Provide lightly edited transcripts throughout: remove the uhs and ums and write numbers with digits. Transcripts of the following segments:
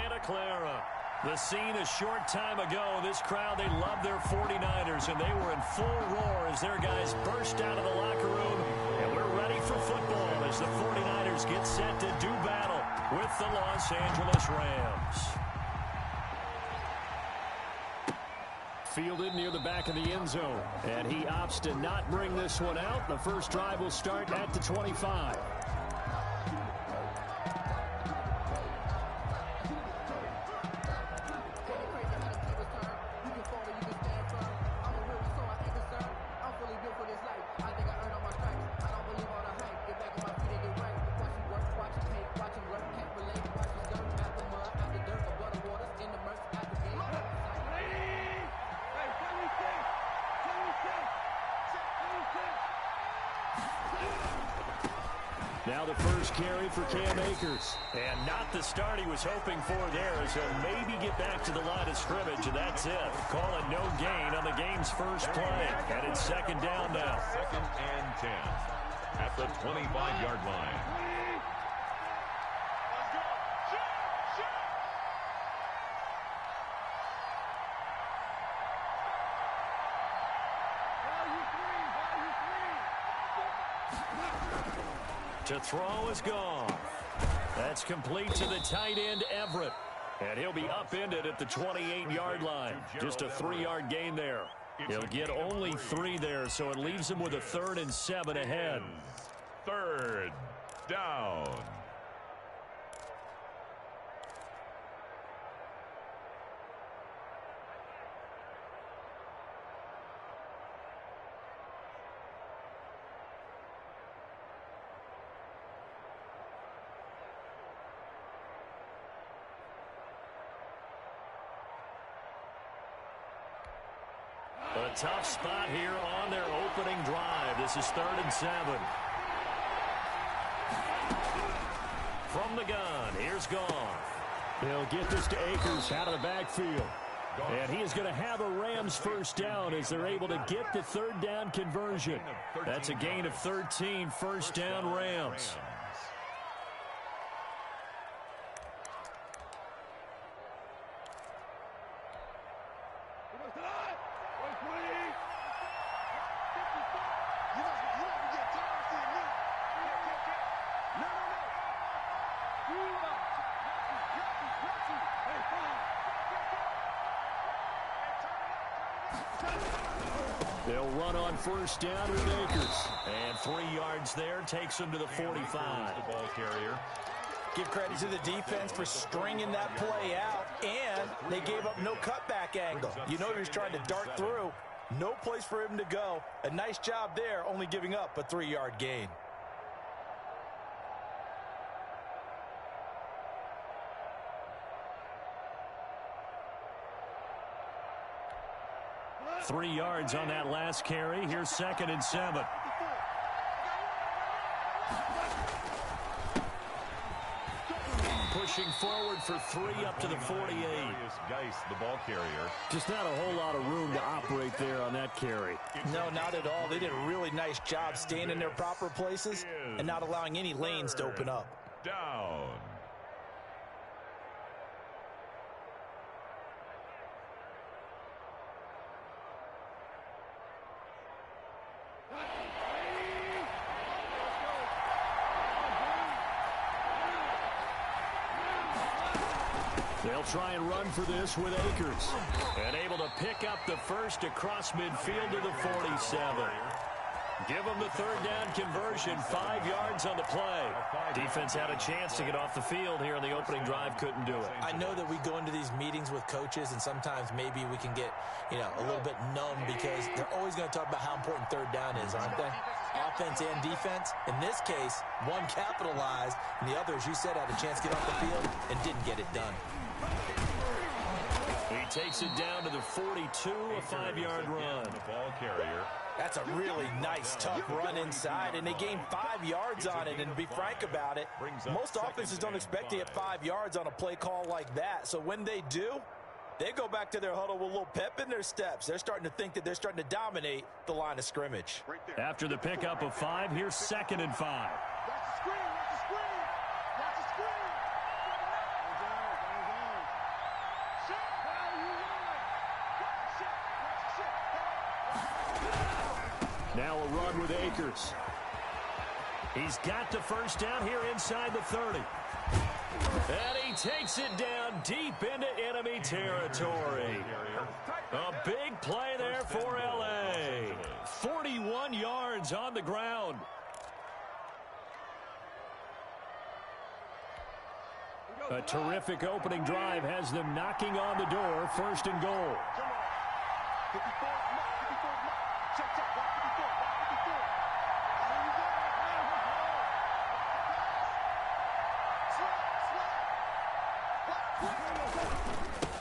Santa Clara. The scene a short time ago. This crowd, they love their 49ers, and they were in full roar as their guys burst out of the locker room. And we're ready for football as the 49ers get set to do battle with the Los Angeles Rams. Fielded near the back of the end zone. And he opts to not bring this one out. The first drive will start at the 25. Now the first carry for Cam Akers. And not the start he was hoping for there, as he'll maybe get back to the line of scrimmage, and that's it. Call it no gain on the game's first play. And it's second down now. 2nd and 10 at the 25-yard line. To throw is gone. That's complete to the tight end, Everett. And he'll be upended at the 28-yard line. Just a 3-yard gain there. He'll get only 3 there, so it leaves him with a 3rd and 7 ahead. 3rd down. A tough spot here on their opening drive. This is 3rd and 7. From the gun, here's Goff. They'll get this to Akers out of the backfield. And he is going to have a Rams first down as they're able to get the 3rd down conversion. That's a gain of 13, first down Rams. They'll run on first down with Akers. And 3 yards there takes him to the 45. The ball carrier. Give credit to the defense for stringing that play out, and they gave up no cutback angle. You know he was trying to dart through. No place for him to go. A nice job there, only giving up a 3-yard gain. Three yards on that last carry. Here's 2nd and 7. Pushing forward for 3 up to the 48. Geis, the ball carrier. Just not a whole lot of room to operate there on that carry. No, not at all. They did a really nice job staying in their proper places and not allowing any lanes to open up. Down. They'll try and run for this with Akers. And able to pick up the first across midfield to the 47. Give them the 3rd down conversion, 5 yards on the play. Defense had a chance to get off the field here in the opening drive, couldn't do it. I know that we go into these meetings with coaches, and sometimes maybe we can get, a little bit numb because they're always going to talk about how important 3rd down is, aren't they? Offense and defense. In this case, one capitalized, and the other, as you said, had a chance to get off the field and didn't get it done. He takes it down to the 42, a 5-yard run. The ball carrier. That's a really nice, tough run inside, and they gained 5 yards on it. And to be frank about it, most offenses don't expect to get 5 yards on a play call like that. So when they do, they go back to their huddle with a little pep in their steps. They're starting to think that they're starting to dominate the line of scrimmage. After the pickup of 5, here's 2nd and 5. Now a run with Akers. He's got the first down here inside the 30. And he takes it down deep into enemy territory. A big play there for L.A. 41 yards on the ground. A terrific opening drive has them knocking on the door. First and goal.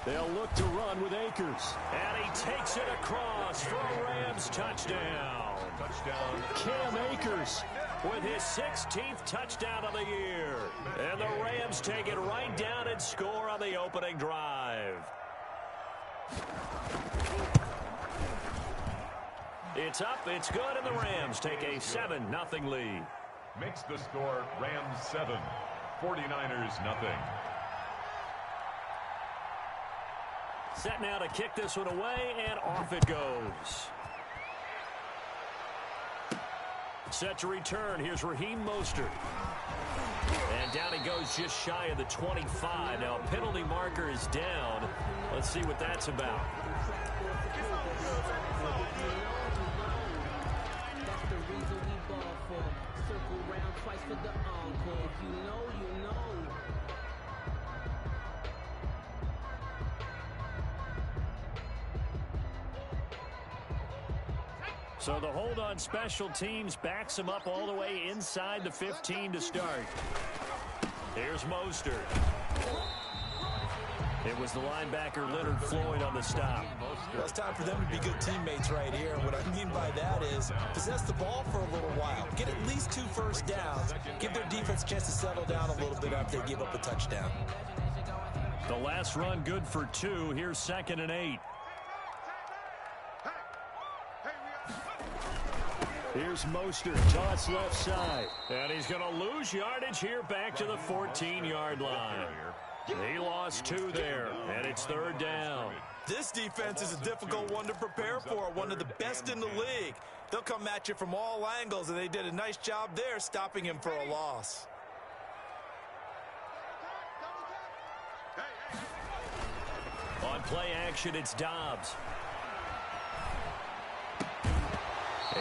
They'll look to run with Akers. And he takes it across for a Rams touchdown. Cam Akers with his 16th touchdown of the year. And the Rams take it right down and score on the opening drive. It's up, it's good, and the Rams take a 7-0 lead. Makes the score Rams 7, 49ers nothing. Set now to kick this one away, and off it goes. Set to return. Here's Raheem Mostert. And down he goes just shy of the 25. Now a penalty marker is down. Let's see what that's about. That's the reason we ball for. Circle round twice for the encore. If you know, you know. So the hold on special teams backs him up all the way inside the 15 to start. Here's Mostert. It was the linebacker Leonard Floyd on the stop. Well, it's time for them to be good teammates right here. And what I mean by that is possess the ball for a little while. Get at least 2 first downs. Give their defense a chance to settle down a little bit after they give up a touchdown. The last run good for 2. Here's 2nd and 8. Here's Mostert, toss left side. And he's going to lose yardage here back to the 14-yard line. He lost 2 there, and it's 3rd down. This defense is a difficult one to prepare for, one of the best in the league. They'll come at you from all angles, and they did a nice job there stopping him for a loss. On play action, it's Dobbs.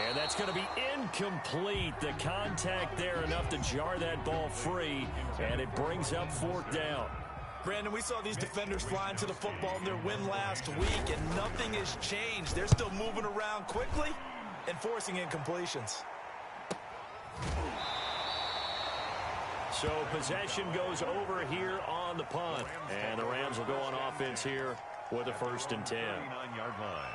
And that's going to be incomplete. The contact there enough to jar that ball free, and it brings up 4th down. Brandon, we saw these defenders flying to the football in their win last week, and nothing has changed. They're still moving around quickly and forcing incompletions. So possession goes over here on the punt, and the Rams will go on offense here with a 1st and 10. 39-yard line.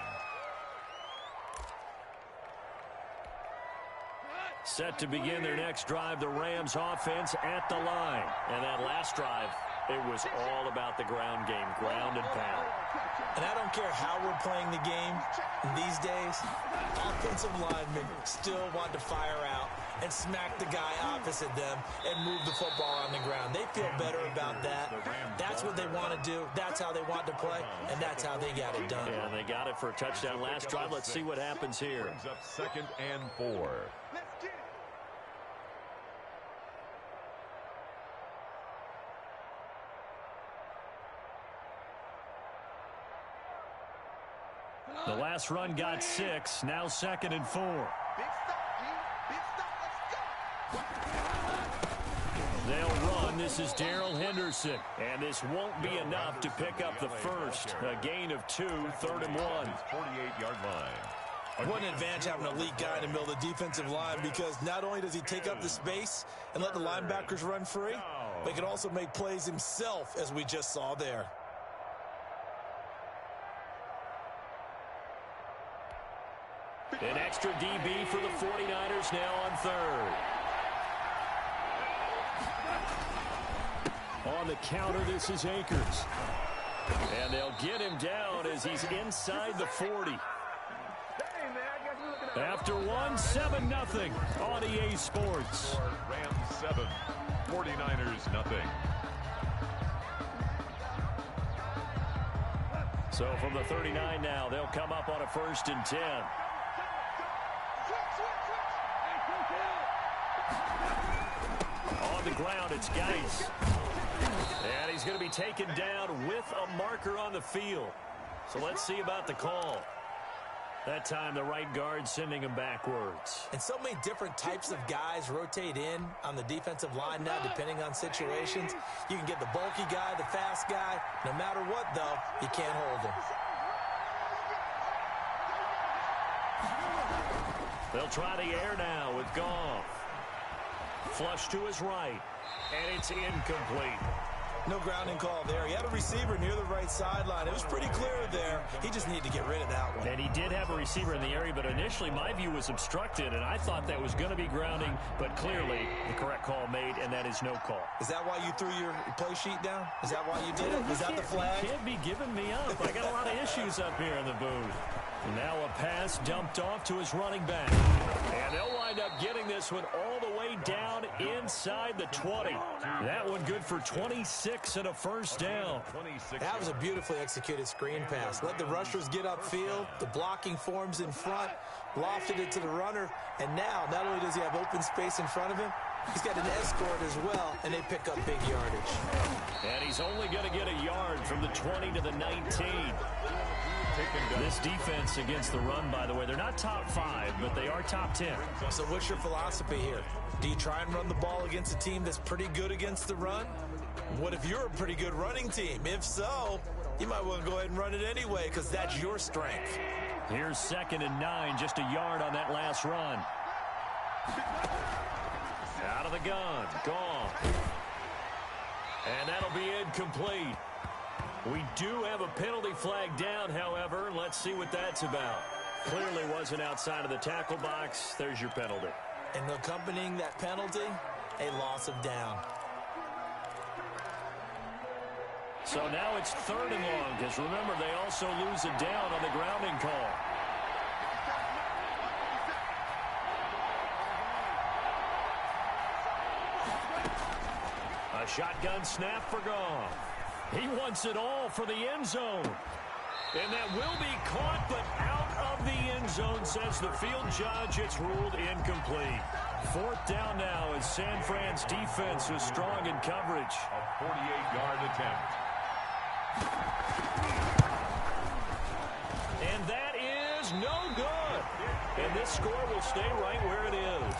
Set to begin their next drive, the Rams offense at the line. And that last drive, it was all about the ground game, ground and pound. And I don't care how we're playing the game these days, offensive linemen still want to fire out and smack the guy opposite them and move the football on the ground. They feel better about that. That's what they want to do. That's how they want to play, and that's how they got it done. Yeah, they got it for a touchdown last drive. Let's see what happens here. Brings up 2nd and 4. The last run got 6. Now 2nd and 4. They'll run. This is Darrell Henderson. And this won't be enough to pick up the first. A gain of 2, 3rd and 1. 48-yard line. What an advantage having an elite guy in the middle of the defensive line, because not only does he take up the space and let the linebackers run free, but he can also make plays himself, as we just saw there. An extra DB for the 49ers now on 3rd. On the counter, this is Akers. And they'll get him down as he's inside the 40. After 1, 7-0 on EA Sports. Rams 7, 49ers nothing. So from the 39 now, they'll come up on a 1st and 10. on the ground. It's Geis. And he's going to be taken down with a marker on the field. So let's see about the call. That time, the right guard sending him backwards. And so many different types of guys rotate in on the defensive line now, depending on situations. You can get the bulky guy, the fast guy. No matter what, though, you can't hold him. They'll try the air now with Goff. Flush to his right, and it's incomplete. No grounding call there. He had a receiver near the right sideline. It was pretty clear there. He just needed to get rid of that one. And he did have a receiver in the area, but initially my view was obstructed, and I thought that was going to be grounding, but clearly the correct call made, and that is no call. Is that why you threw your play sheet down? Is that why you did it? Is that the flag? You can't be giving me up. I got a lot of issues up here in the booth. Now a pass dumped off to his running back. And they'll wind up getting this one all the way down inside the 20. That one good for 26 and a first down. That was a beautifully executed screen pass. Let the rushers get upfield. The blocking forms in front. Lofted it to the runner. And now, not only does he have open space in front of him, he's got an escort as well, and they pick up big yardage. And he's only going to get a yard from the 20 to the 19. This defense against the run, by the way, they're not top 5, but they are top 10. So what's your philosophy here? Do you try and run the ball against a team that's pretty good against the run? What if you're a pretty good running team? If so, you might want to go ahead and run it anyway because that's your strength. Here's 2nd and 9, just a yard on that last run. Out of the gun, gone. And that'll be incomplete. We do have a penalty flag down, however. Let's see what that's about. Clearly wasn't outside of the tackle box. There's your penalty. And accompanying that penalty, a loss of down. So now it's 3rd and long, because remember, they also lose a down on the grounding call. A shotgun snap for Goff. He wants it all for the end zone. And that will be caught, but out of the end zone, says the field judge. It's ruled incomplete. 4th down now as San Fran's defense is strong in coverage. A 48-yard attempt. And that is no good. And this score will stay right where it is.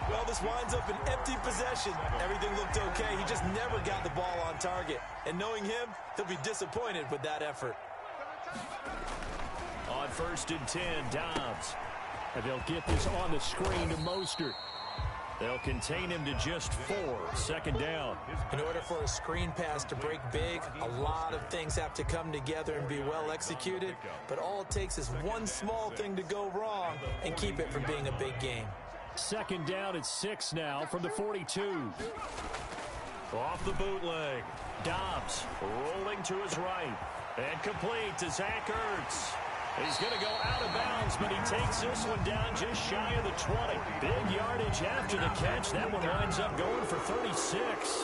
Well, this winds up an empty possession. Everything looked okay. He just never got the ball on target. And knowing him, he'll be disappointed with that effort. On 1st and 10, Dobbs. And they'll get this on the screen to Mostert. They'll contain him to just 4. 2nd down. In order for a screen pass to break big, a lot of things have to come together and be well executed. But all it takes is one small thing to go wrong and keep it from being a big game. 2nd down at 6 now from the 42. Off the bootleg. Dobbs rolling to his right. And complete to Zach Ertz. He's going to go out of bounds, but he takes this one down just shy of the 20. Big yardage after the catch. That one winds up going for 36.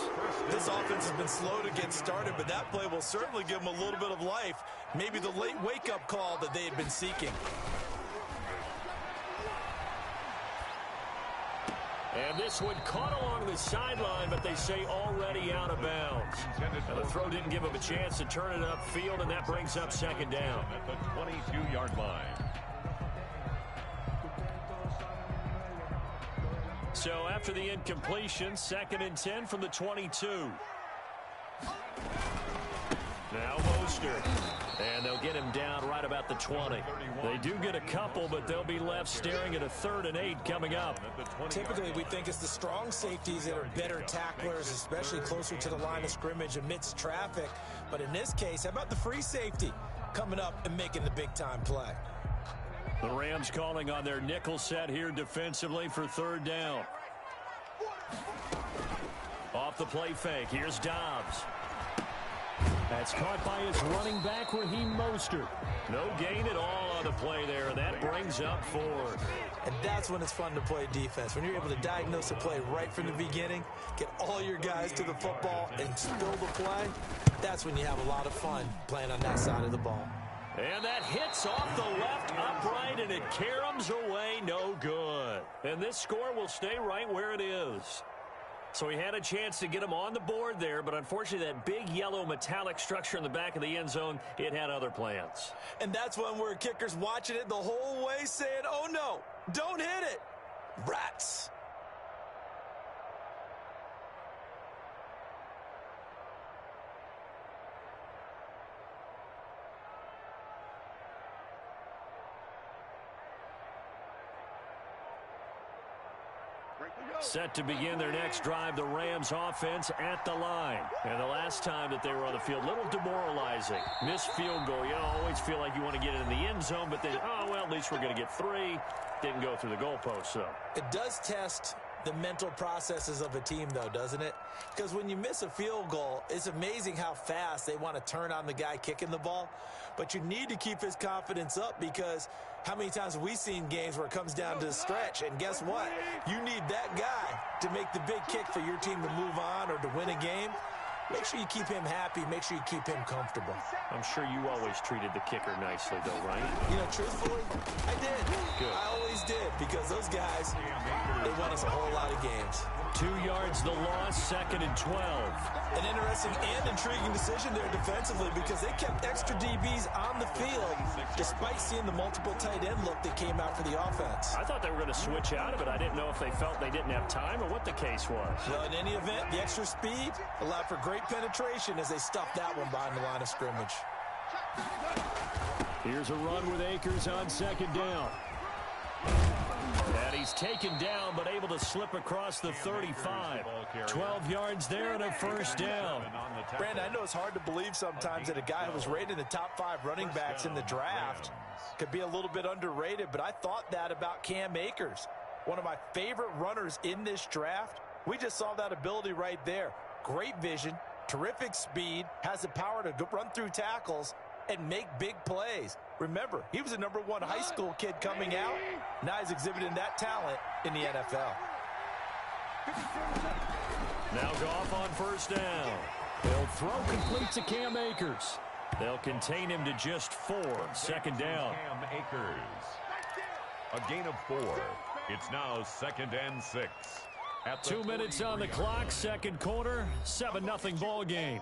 This offense has been slow to get started, but that play will certainly give them a little bit of life. Maybe the late wake-up call that they had been seeking. And this one caught along the sideline, but they say already out of bounds. And the throw didn't give him a chance to turn it upfield, and that brings up 2nd down. At the 22-yard line. So after the incompletion, 2nd and 10 from the 22. Now Mostert. And they'll get him down right about the 20. They do get a couple, but they'll be left staring at a 3rd and 8 coming up. Typically, we think it's the strong safeties that are better tacklers, especially closer to the line of scrimmage amidst traffic. But in this case, how about the free safety coming up and making the big-time play? The Rams calling on their nickel set here defensively for 3rd down. Off the play fake, here's Dobbs. That's caught by his running back, Raheem Mostert. No gain at all on the play there. That brings up 4th. And that's when it's fun to play defense. When you're able to diagnose a play right from the beginning, get all your guys to the football, and spill the play, that's when you have a lot of fun playing on that side of the ball. And that hits off the left upright, and it caroms away no good. And this score will stay right where it is. So he had a chance to get him on the board there, but unfortunately that big yellow metallic structure in the back of the end zone, it had other plans. And that's when we're kickers watching it the whole way saying, oh no, don't hit it. Rats. Set to begin their next drive, the Rams offense at the line. And the last time that they were on the field, a little demoralizing. Missed field goal. You always feel like you want to get it in the end zone, but then, oh, well, at least we're going to get 3. Didn't go through the goalpost, so. It does test the mental processes of a team, though, doesn't it? Because when you miss a field goal, it's amazing how fast they want to turn on the guy kicking the ball. But you need to keep his confidence up, because how many times have we seen games where it comes down to the stretch? And guess what? You need that guy to make the big kick for your team to move on or to win a game. Make sure you keep him happy. Make sure you keep him comfortable. I'm sure you always treated the kicker nicely, though, right? You know, truthfully, I did. Good. I always did, because those guys, they won us a whole lot of games. 2 yards the loss, 2nd and 12. An interesting and intriguing decision there defensively, because they kept extra DBs on the field despite seeing the multiple tight end look that came out for the offense. I thought they were going to switch out of it. I didn't know if they felt they didn't have time or what the case was. Well, in any event, the extra speed allowed for great penetration as they stuffed that one behind the line of scrimmage. Here's a run with Akers on 2nd down. And he's taken down, but able to slip across the 35. 12 yards there and a 1st down. Brandon, I know it's hard to believe sometimes that a guy who was rated in the top 5 running backs in the draft could be a little bit underrated, but I thought that about Cam Akers. One of my favorite runners in this draft. We just saw that ability right there. Great vision, terrific speed, has the power to run through tackles and make big plays. Remember, he was a #1 high school kid coming out. Now he's exhibiting that talent in the NFL. Now Goff on 1st down. They'll throw complete to Cam Akers. They'll contain him to just 4. 2nd down. Cam Akers. A gain of 4. It's now 2nd and 6. At 2 minutes on the clock, 2nd quarter, 7-0 ball game.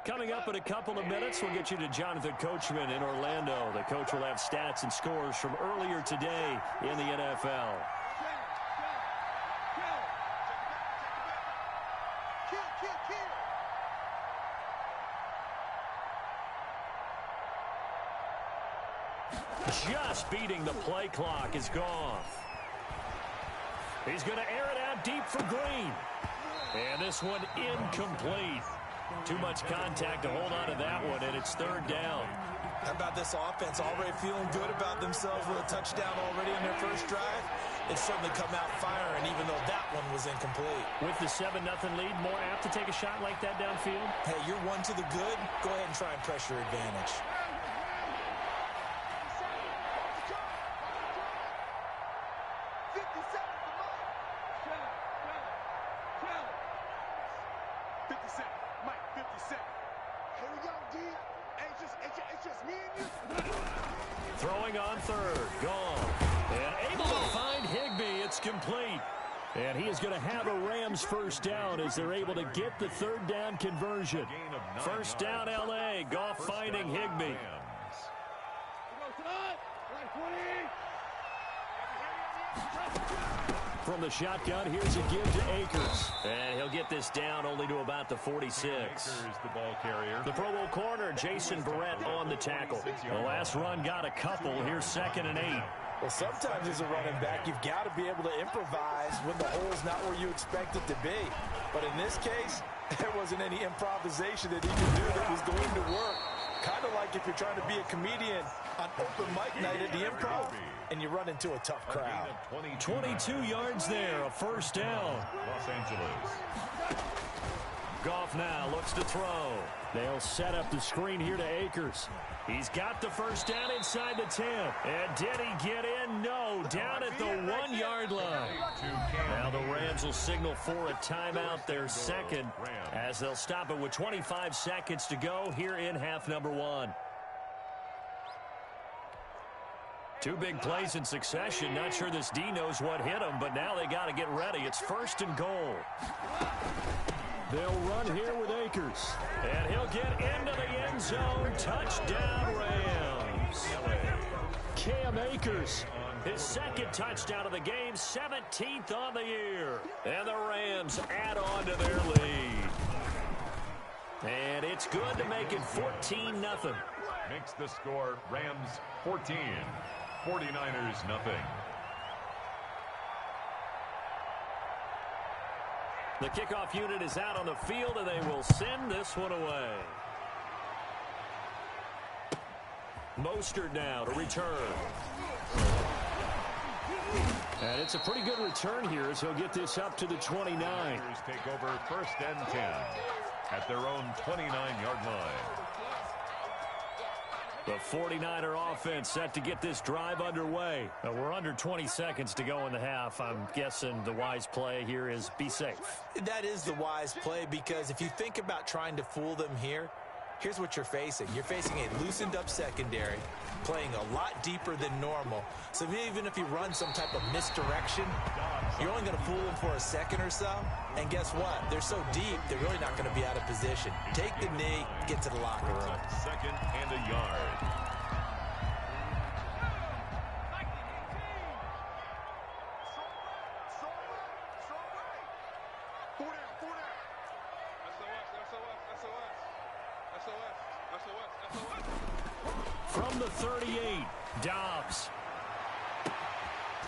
Coming up in a couple of minutes, we'll get you to Jonathan Coachman in Orlando. The coach will have stats and scores from earlier today in the NFL. Just beating the play clock is Goff. He's going to air it out deep for Green. And this one incomplete. Too much contact to hold on to that one, and it's 3rd down. How about this offense already feeling good about themselves with a touchdown already in their first drive? It's certainly come out firing, even though that one was incomplete. With the 7-0 lead, more apt to take a shot like that downfield? Hey, you're 1 to the good. Go ahead and try and press your advantage. Throwing on 3rd, gone. And able to find Higbee, it's complete. And he is going to have a Rams 1st down as they're able to get the 3rd down conversion. 1st down LA, Goff finding Higbee. From the shotgun, here's a give to Akers. And he'll get this down only to about the 46. Akers, the ball carrier. The Pro Bowl corner, Jason Barrett, on the tackle. The last run got a couple. Here's 2nd and 8. Well, sometimes as a running back, you've got to be able to improvise when the hole's not where you expect it to be. But in this case, there wasn't any improvisation that he could do that was going to work. Kind of like if you're trying to be a comedian on open mic night at the Improv and you run into a tough crowd. 22 yards there, a 1st down. Los Angeles. Goff now looks to throw. They'll set up the screen here to Akers. He's got the first down inside the 10. And did he get in? No, down at the 1-yard line. Now the Rams will signal for a timeout, their second, as they'll stop it with 25 seconds to go here in half number 1. Two big plays in succession. Not sure this D knows what hit him, but now they got to get ready. It's 1st and goal. They'll run here with Akers. And he'll get into the end zone. Touchdown, Rams. Cam Akers, his second touchdown of the game, 17th on the year. And the Rams add on to their lead. And it's good to make it 14-0. Makes the score Rams 14, 49ers nothing. The kickoff unit is out on the field, and they will send this one away. Mostert now to return. And it's a pretty good return here as he'll get this up to the 29. Niners take over 1st and 10 at their own 29-yard line. The 49er offense set to get this drive underway. We're under 20 seconds to go in the half. I'm guessing the wise play here is be safe. That is the wise play, because if you think about trying to fool them here, here's what you're facing. You're facing a loosened up secondary, playing a lot deeper than normal. So even if you run some type of misdirection, you're only going to fool them for a second or so. And guess what? They're so deep, they're really not going to be out of position. Take the knee, get to the locker room. 2nd and a yard. From the 38, Dobbs.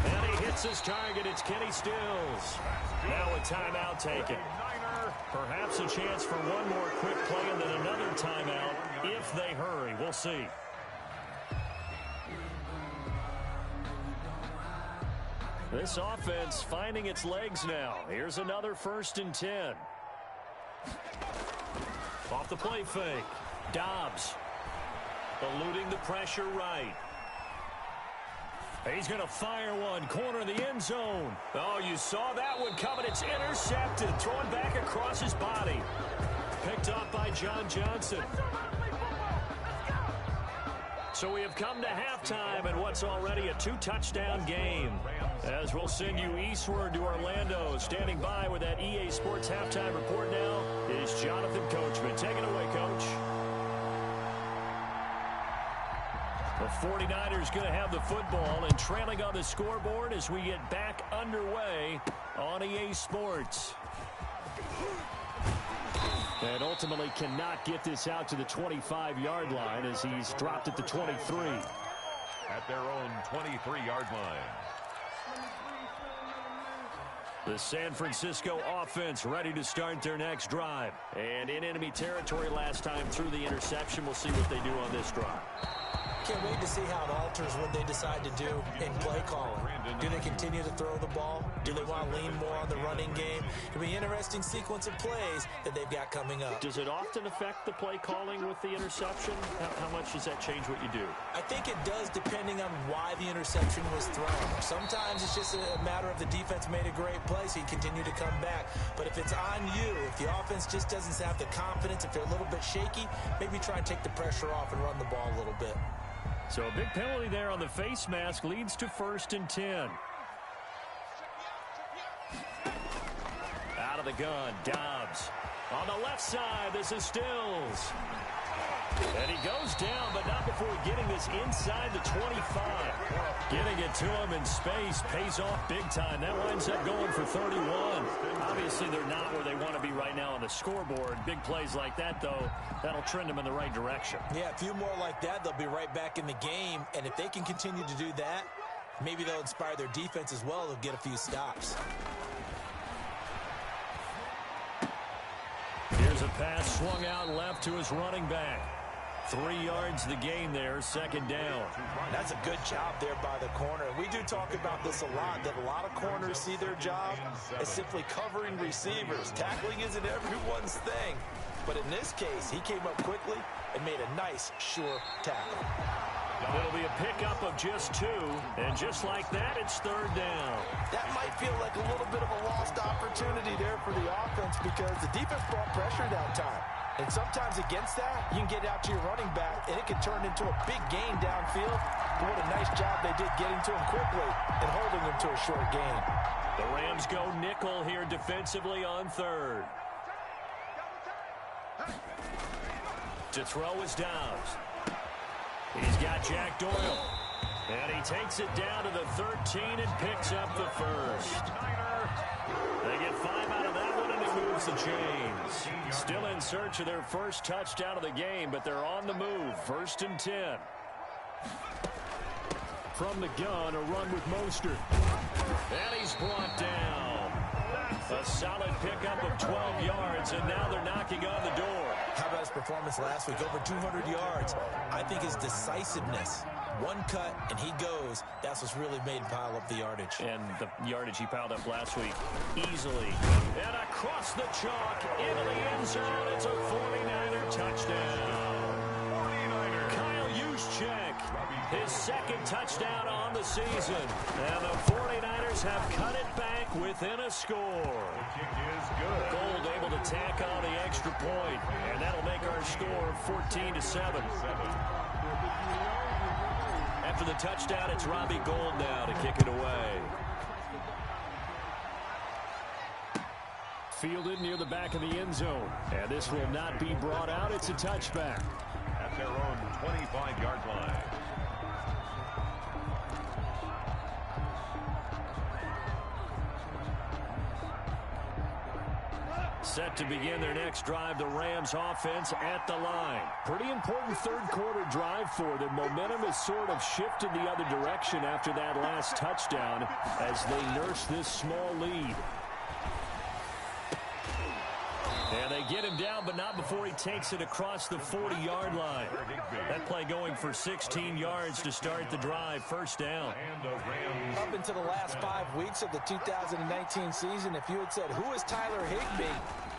And he hits his target. It's Kenny Stills. Now a timeout taken. Perhaps a chance for one more quick play and then another timeout if they hurry. We'll see. This offense finding its legs now. Here's another 1st and 10. Off the play fake. Dobbs eluding the pressure right. He's going to fire one. Corner of the end zone. Oh, you saw that one coming. It's intercepted. Thrown back across his body. Picked up by John Johnson. So we have come to halftime in what's already a 2-touchdown game. As we'll send you eastward to Orlando. Standing by with that EA Sports halftime report now is Jonathan Coachman. Take it away, Coach. The 49ers going to have the football and trailing on the scoreboard as we get back underway on EA Sports. And ultimately cannot get this out to the 25-yard line as he's dropped at the 23. At their own 23-yard line. The San Francisco offense ready to start their next drive. And in enemy territory last time through the interception. We'll see what they do on this drive. Can't wait to see how it alters what they decide to do in play calling. Do they continue to throw the ball? Do they want to lean more on the running game? It'll be an interesting sequence of plays that they've got coming up. Does it often affect the play calling with the interception? How much does that change what you do? I think it does, depending on why the interception was thrown. Sometimes it's just a matter of the defense made a great play, so you continue to come back. But if it's on you, if the offense just doesn't have the confidence, if they're a little bit shaky, maybe try and take the pressure off and run the ball a little bit. So a big penalty there on the face mask leads to 1st and 10. Out of the gun, Dobbs. On the left side, this is Stills. And he goes down, but not before getting this inside the 25. Getting it to him in space pays off big time. That winds up going for 31. Obviously, they're not where they want to be right now on the scoreboard. Big plays like that, though, that'll trend them in the right direction. Yeah, a few more like that, they'll be right back in the game. And if they can continue to do that, maybe they'll inspire their defense as well. They'll get a few stops. Here's a pass swung out left to his running back. 3 yards the gain there, second down. That's a good job there by the corner. We do talk about this a lot, that a lot of corners see their job as simply covering receivers. Tackling isn't everyone's thing. But in this case, he came up quickly and made a nice, sure tackle. It'll be a pickup of just 2, and just like that, it's third down. That might feel like a little bit of a lost opportunity there for the offense because the defense brought pressure that time. And sometimes against that, you can get out to your running back, and it can turn into a big gain downfield. But what a nice job they did getting to him quickly and holding him to a short gain. The Rams go nickel here defensively on third. To throw is Dobbs. He's got Jack Doyle. And he takes it down to the 13 and picks up the first. They get 5 out of that one, and he moves the chains. Still in search of their first touchdown of the game, but they're on the move. 1st and 10. From the gun, a run with Mostert. And he's brought down. A solid pickup of 12 yards, and now they're knocking on the door. How about his performance last week? Over 200 yards. I think his decisiveness. One cut, and he goes. That's what's really made him pile up the yardage. And the yardage he piled up last week easily. And across the chalk, into the end zone. It's a 49er touchdown. 49er. Kyle Juszczyk, his 2nd touchdown on the season. And the 49ers have cut it back within a score. The kick is good. Gold able to tack on the extra point, and that'll make our score 14-7. After the touchdown, it's Robbie Gould now to kick it away. Fielded near the back of the end zone, and this will not be brought out. It's a touchback. At their own 25-yard line. Set to begin their next drive, the Rams offense at the line. Pretty important third-quarter drive for them. Momentum has sort of shifted the other direction after that last touchdown as they nurse this small lead. And they get him down, but not before he takes it across the 40-yard line. That play going for 16 yards to start the drive. First down. Up into the last 5 weeks of the 2019 season, if you had said, who is Tyler Higbee,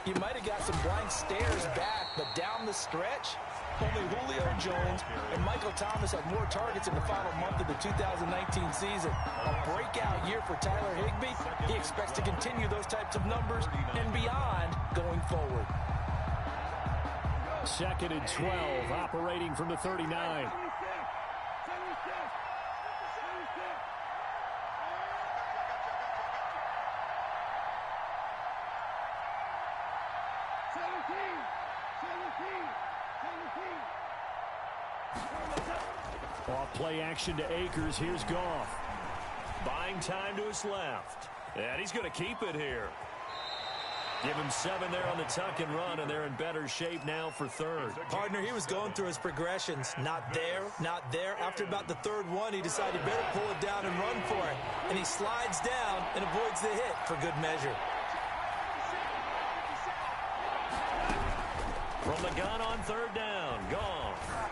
you might have got some blank stares back, but down the stretch, only Julio Jones and Michael Thomas have more targets in the final month of the 2019 season. A breakout year for Tyler Higbee. He expects to continue those types of numbers and beyond going forward. 2nd and 12, operating from the 39. Off play action to Akers. Here's Goff. Buying time to his left. And he's going to keep it here. Give him 7 there on the tuck and run, and they're in better shape now for third. Partner, he was going through his progressions. Not there, not there. After about the 3rd one, he decided better pull it down and run for it. And he slides down and avoids the hit for good measure. From the gun on 3rd down, Goff.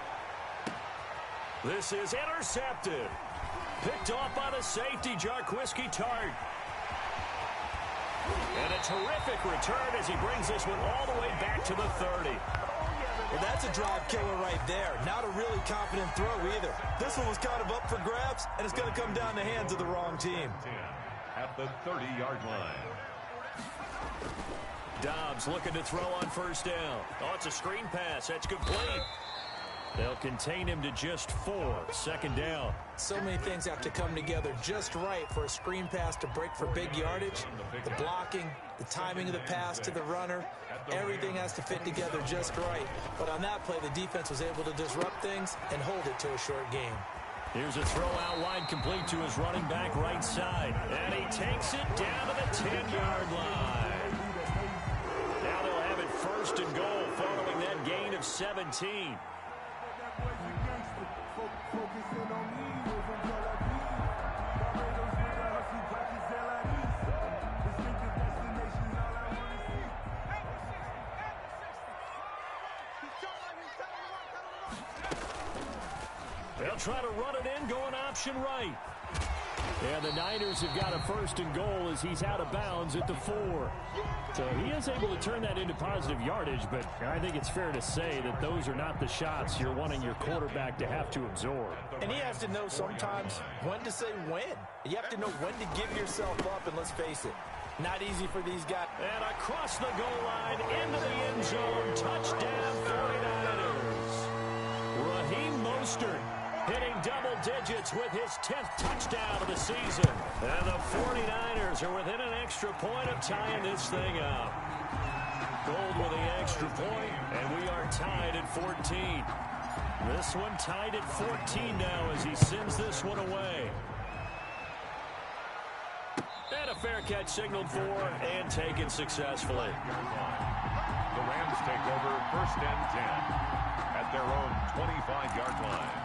This is intercepted. Picked off by the safety, Jarquiski Tart. And a terrific return as he brings this one all the way back to the 30. Well, that's a drive killer right there. Not a really confident throw either. This one was kind of up for grabs, and it's going to come down the hands of the wrong team. At the 30-yard line. Dobbs looking to throw on 1st down. Oh, it's a screen pass. That's complete. They'll contain him to just 4. 2nd down. So many things have to come together just right for a screen pass to break for big yardage. The blocking, the timing of the pass to the runner, everything has to fit together just right. But on that play, the defense was able to disrupt things and hold it to a short game. Here's a throw out wide, complete to his running back right side. And he takes it down to the 10-yard line. Now they'll have it 1st and goal following that gain of 17. They'll try to run it in, going option right. And the Niners have got a first and goal as he's out of bounds at the 4. So he is able to turn that into positive yardage, but I think it's fair to say that those are not the shots you're wanting your quarterback to have to absorb. And he has to know sometimes when to say when. You have to know when to give yourself up, and let's face it, not easy for these guys. And across the goal line, into the end zone, touchdown 49ers. Raheem Mostert hitting double digits with his 10th touchdown of the season. And the 49ers are within an extra point of tying this thing up. Gold with the extra point, and we are tied at 14. This one tied at 14 now as he sends this one away. And a fair catch signaled for and taken successfully. The Rams take over 1st and 10 at their own 25-yard line.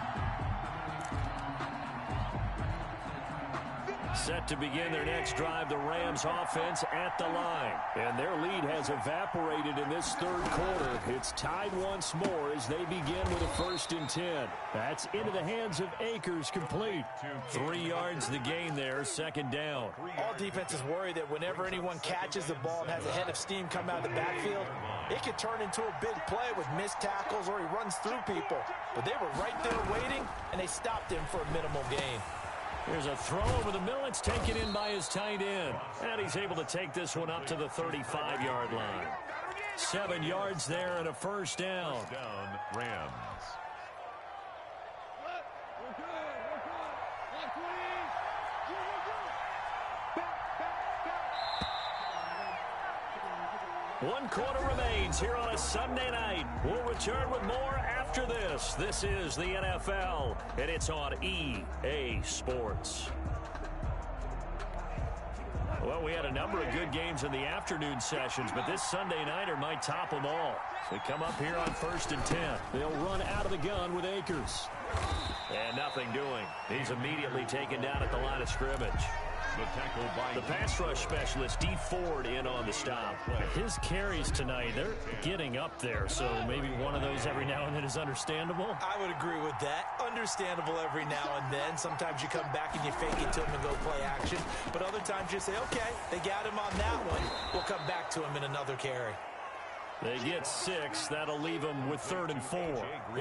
Set to begin their next drive, the Rams offense at the line. And their lead has evaporated in this third quarter. It's tied once more as they begin with a 1st and 10. That's into the hands of Akers, complete. 3 yards the gain there, 2nd down. All defenses worry that whenever anyone catches the ball and has a head of steam come out of the backfield, it could turn into a big play with missed tackles or he runs through people. But they were right there waiting, and they stopped him for a minimal gain. Here's a throw over the middle. It's taken in by his tight end. And he's able to take this one up to the 35-yard line. 7 yards there and a 1st down. Rams. One quarter remains here on a Sunday night. We'll return with more after this. This is the NFL, and it's on EA Sports. Well, we had a number of good games in the afternoon sessions, but this Sunday nighter might top them all. So they come up here on 1st and 10. They'll run out of the gun with Akers. And nothing doing. He's immediately taken down at the line of scrimmage. The pass rush specialist, Dee Ford, in on the stop. His carries tonight, they're getting up there, so maybe one of those every now and then is understandable. I would agree with that. Understandable every now and then. Sometimes you come back and you fake it to him and go play action. But other times you say, okay, they got him on that one. We'll come back to him in another carry. They get 6. That'll leave them with 3rd and 4.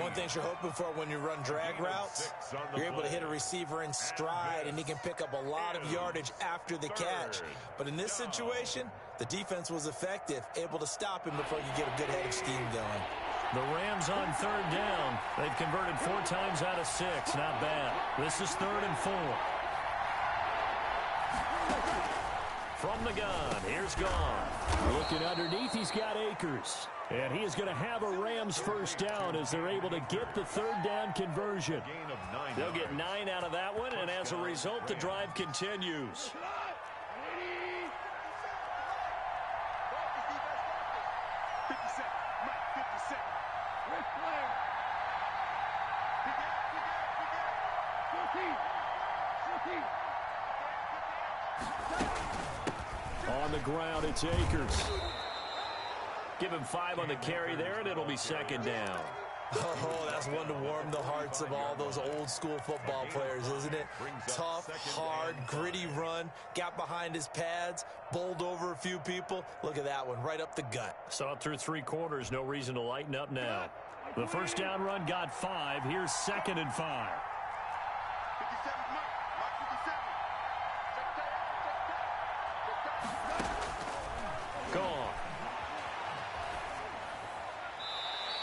One thing you're hoping for when you run drag routes, you're able to hit a receiver in stride, and he can pick up a lot of yardage after the catch. But in this situation, the defense was effective, able to stop him before you get a good head of steam going. The Rams on 3rd down. They've converted 4 times out of 6. Not bad. This is 3rd and 4. From the gun, here's Gone. Looking underneath, he's got Akers. And he is going to have a Rams 1st down as they're able to get the 3rd down conversion. They'll get 9 out of that one, and as a result, the drive continues. On the ground, it's Akers. Give him 5 on the carry there, and it'll be 2nd down. Oh, that's one to warm the hearts of all those old-school football players, isn't it? Tough, hard, gritty run, got behind his pads, bowled over a few people. Look at that one, right up the gut. Saw it through 3 quarters, no reason to lighten up now. The 1st down run got 5. Here's 2nd and 5. Gone.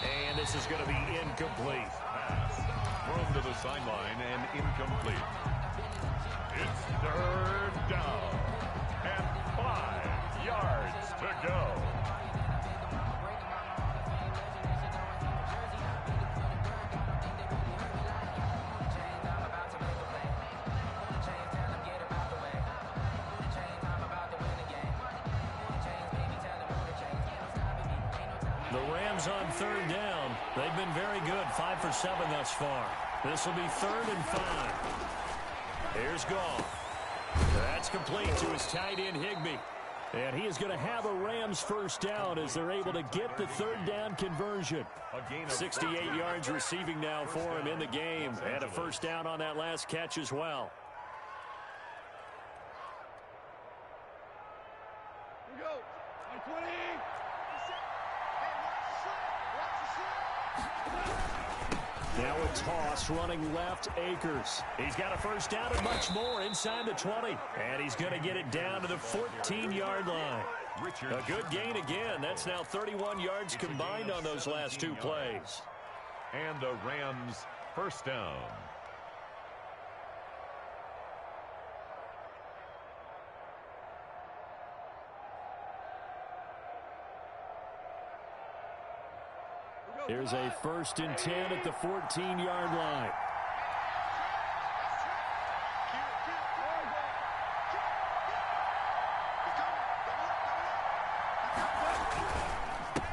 And this is going to be incomplete. Thrown to the sideline and incomplete. It's 3rd down and 5 yards to go. The Rams on 3rd down. They've been very good, 5 for 7 thus far. This will be 3rd and 5. Here's Goff. That's complete to his tight end, Higbee. And he is going to have a Rams first down as they're able to get the third down conversion. 68 yards receiving now for him in the game. And a first down on that last catch as well. Here we go. 20. Now a toss running left, Akers. He's got a first down and much more inside the 20. And he's going to get it down to the 14-yard line. A good gain again. That's now 31 yards combined on those last two plays. And the Rams first down. Here's a 1st and 10 at the 14-yard line.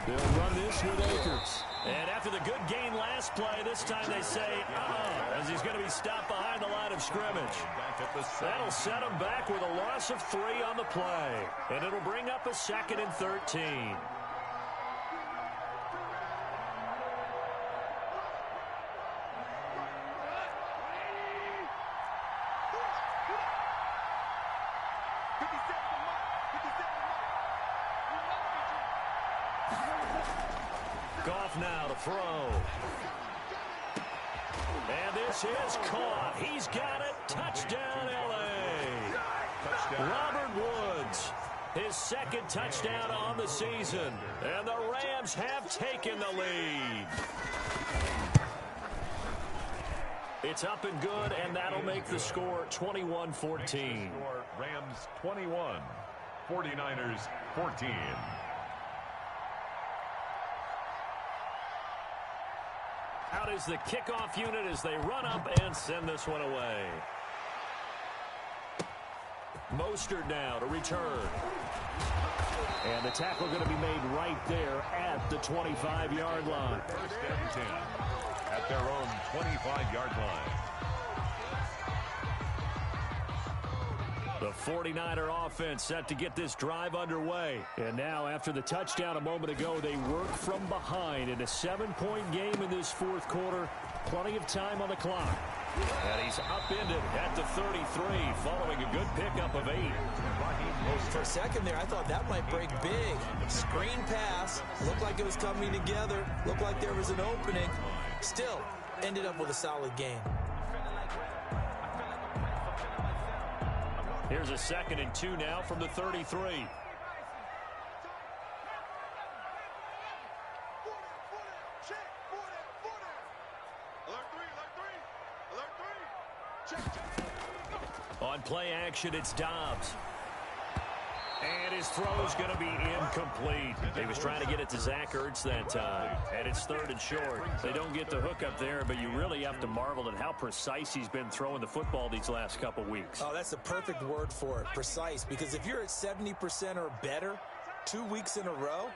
They'll run this with Akers. And after the good gain last play, this time they say, as he's going to be stopped behind the line of scrimmage. That'll set him back with a loss of 3 on the play. And it'll bring up a 2nd and 13. Goff now to throw. And this is caught. He's got it. Touchdown, L.A. Robert Woods, his 2nd touchdown on the season. And the Rams have taken the lead. It's up and good, and that'll make the score 21-14. Rams 21, 49ers 14. Out is the kickoff unit as they run up and send this one away. Mostert now to return. And the tackle going to be made right there at the 25-yard line. 1st and 10 at their own 25-yard line. The 49er offense set to get this drive underway. And now, after the touchdown a moment ago, they work from behind in a 7-point game in this 4th quarter. Plenty of time on the clock. And he's upended at the 33 following a good pickup of 8. For a second there, I thought that might break big. Screen pass. Looked like it was coming together. Looked like there was an opening. Still, ended up with a solid game. Here's a 2nd and 2 now from the 33. On play action, it's Dobbs. And his throw's going to be incomplete. He was trying to get it to Zach Ertz that time. And it's 3rd and short. They don't get the hook up there, but you really have to marvel at how precise he's been throwing the football these last couple weeks. Oh, that's the perfect word for it, precise. Because if you're at 70% or better 2 weeks in a row,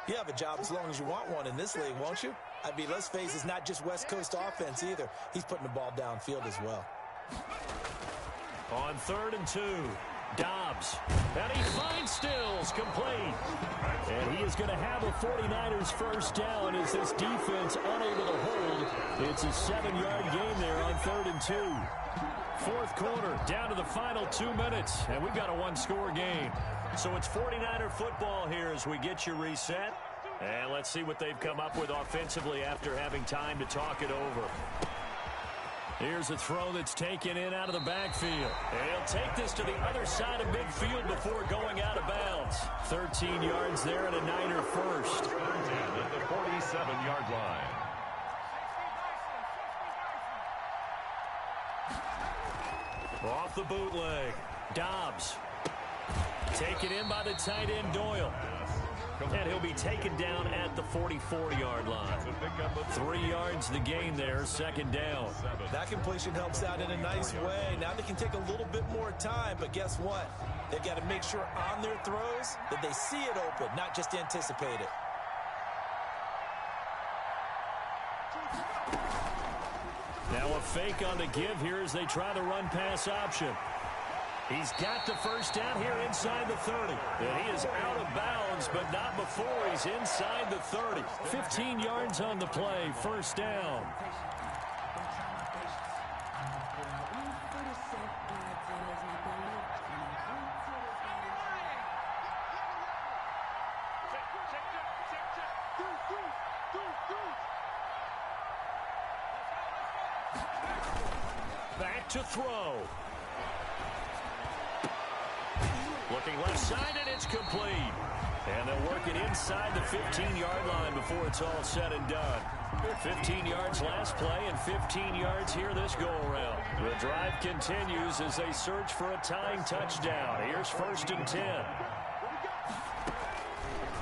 you have a job as long as you want one in this league, won't you? I mean, let's face it, it's not just West Coast offense either. He's putting the ball downfield as well. On 3rd and 2. Dobbs, and he finds Stills complete. And he is going to have a 49ers first down as this defense unable to hold. It's a 7-yard gain there on 3rd and 2. 4th quarter, down to the final 2 minutes, and we've got a 1-score game. So it's 49er football here as we get you reset. And let's see what they've come up with offensively after having time to talk it over. Here's a throw that's taken in out of the backfield. And he'll take this to the other side of midfield before going out of bounds. 13 yards there and a Niner first. At the 47-yard line. Off the bootleg. Dobbs. Taken in by the tight end Doyle. And he'll be taken down at the 44-yard line. 3 yards the gain there, 2nd down. That completion helps out in a nice way. Now they can take a little bit more time, but guess what? They've got to make sure on their throws that they see it open, not just anticipate it. Now a fake on the give here as they try the run-pass option. He's got the first down here inside the 30. And he is out of bounds, but not before he's inside the 30. 15 yards on the play, first down. Back to throw. Looking left side, and it's complete. And they'll work it inside the 15-yard line before it's all said and done. 15 yards last play and 15 yards here this go-around. The drive continues as they search for a tying touchdown. Here's 1st and 10.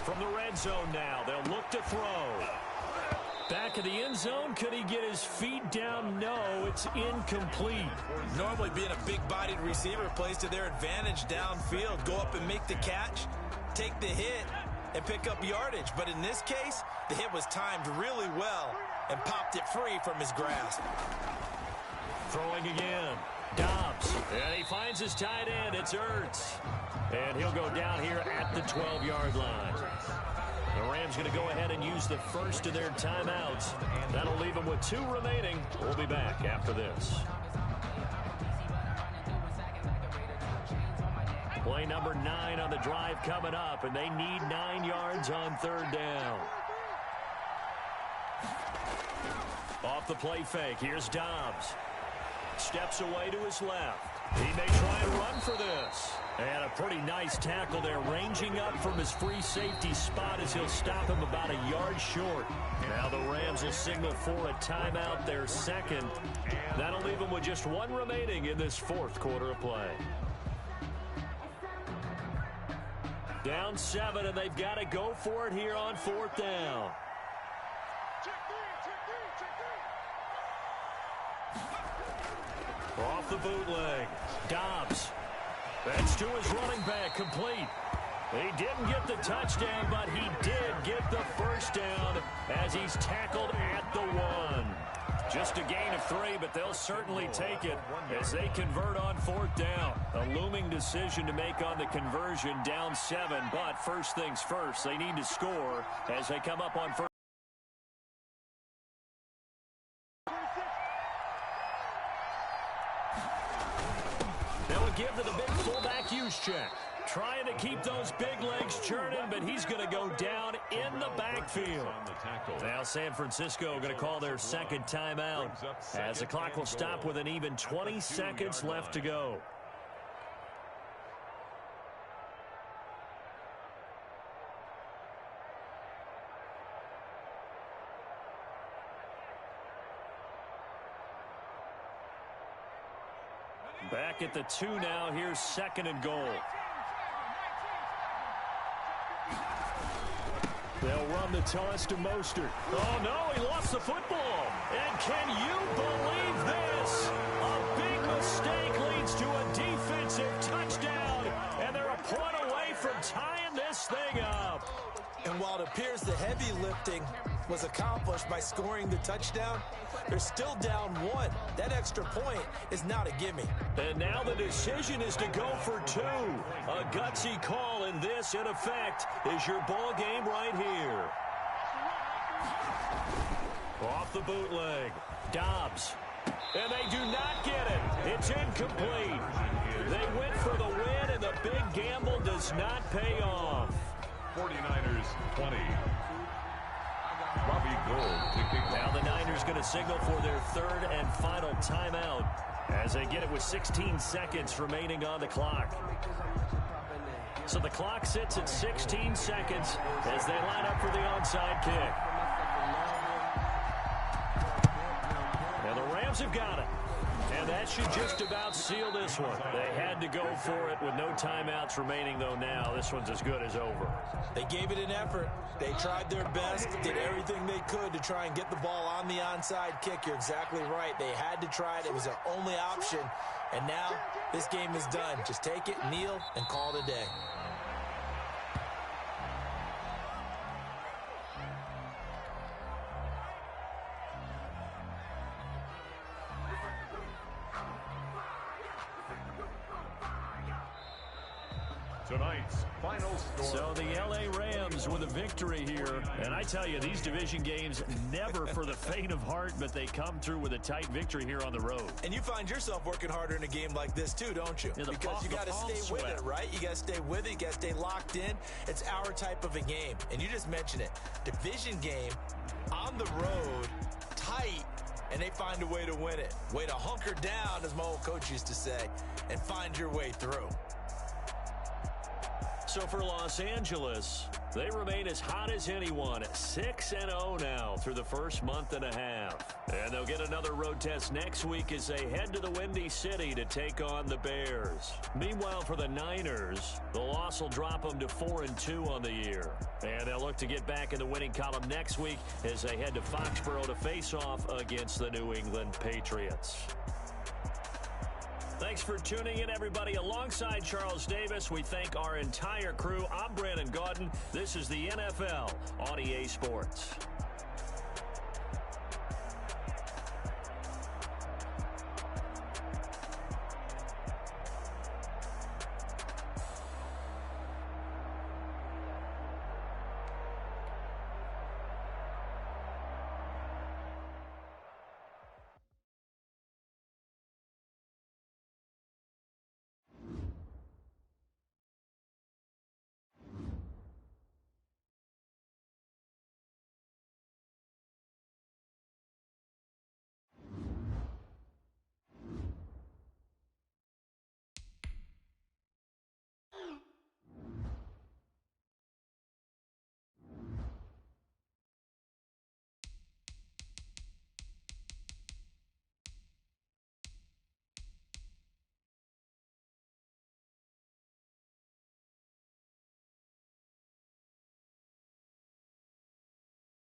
From the red zone now, they'll look to throw. Back of the end zone, could he get his feet down? No, it's incomplete. Normally being a big-bodied receiver plays to their advantage downfield. Go up and make the catch, take the hit, and pick up yardage. But in this case, the hit was timed really well and popped it free from his grasp. Throwing again. Dobbs. And he finds his tight end. It's Ertz. And he'll go down here at the 12-yard line. The Rams going to go ahead and use the first of their timeouts. That'll leave them with 2 remaining. We'll be back after this. Play number 9 on the drive coming up, and they need 9 yards on 3rd down. Off the play fake, here's Dobbs. Steps away to his left. He may try and run for this. And a pretty nice tackle there, ranging up from his free safety spot as he'll stop him about a yard short. Now the Rams will signal for a timeout, their second. That'll leave them with just 1 remaining in this 4th quarter of play. Down 7, and they've got to go for it here on 4th down. Off the bootleg. Dobbs. That's to his running back, complete. He didn't get the touchdown, but he did get the first down as he's tackled at the 1. Just a gain of 3, but they'll certainly take it as they convert on 4th down. A looming decision to make on the conversion, down 7, but first things first, they need to score as they come up on first. Give to the big fullback Juszczyk. Trying to keep those big legs churning, but he's going to go down in the backfield. Now San Francisco going to call their second timeout as the clock will stop with an even 20 seconds left to go. Back at the 2 now. Here's 2nd and goal. They'll run the toss to Mostert. Oh, no, he lost the football. And can you believe this? A big mistake leads to a defensive touchdown, and they're a point away from tying this thing up. And while it appears the heavy lifting was accomplished by scoring the touchdown, they're still down 1. That extra point is not a gimme. And now the decision is to go for 2. A gutsy call, and this, in effect, is your ball game right here. Off the bootleg. Dobbs. And they do not get it. It's incomplete. They went for the win, and the big gamble does not pay off. 49ers 20. Robbie Gould to kick off. Now the Niners going to signal for their 3rd and final timeout as they get it with 16 seconds remaining on the clock. So the clock sits at 16 seconds as they line up for the onside kick. And the Rams have got it. And that should just about seal this one. They had to go for it with no timeouts remaining, though now this one's as good as over. They gave it an effort. They tried their best, did everything they could to try and get the ball on the onside kick. You're exactly right. They had to try it. It was their only option. And now this game is done. Just take it, kneel, and call it a day. tonight's final score. So the L.A. Rams with a victory here. And I tell you, these division games never for the faint of heart, but they come through with a tight victory here on the road. And you find yourself working harder in a game like this too, don't you? Yeah, because you got to stay with it, right? You got to stay with it. You got to stay locked in. It's our type of a game. And you just mentioned it. Division game on the road, tight, and they find a way to win it. Way to hunker down, as my old coach used to say, and find your way through. So for Los Angeles, they remain as hot as anyone, 6-0 now through the first month and a half. And they'll get another road test next week as they head to the Windy City to take on the Bears. Meanwhile, for the Niners, the loss will drop them to 4-2 on the year. And they'll look to get back in the winning column next week as they head to Foxborough to face off against the New England Patriots. Thanks for tuning in, everybody. Alongside Charles Davis, we thank our entire crew. I'm Brandon Gaudin. This is the NFL on EA Sports.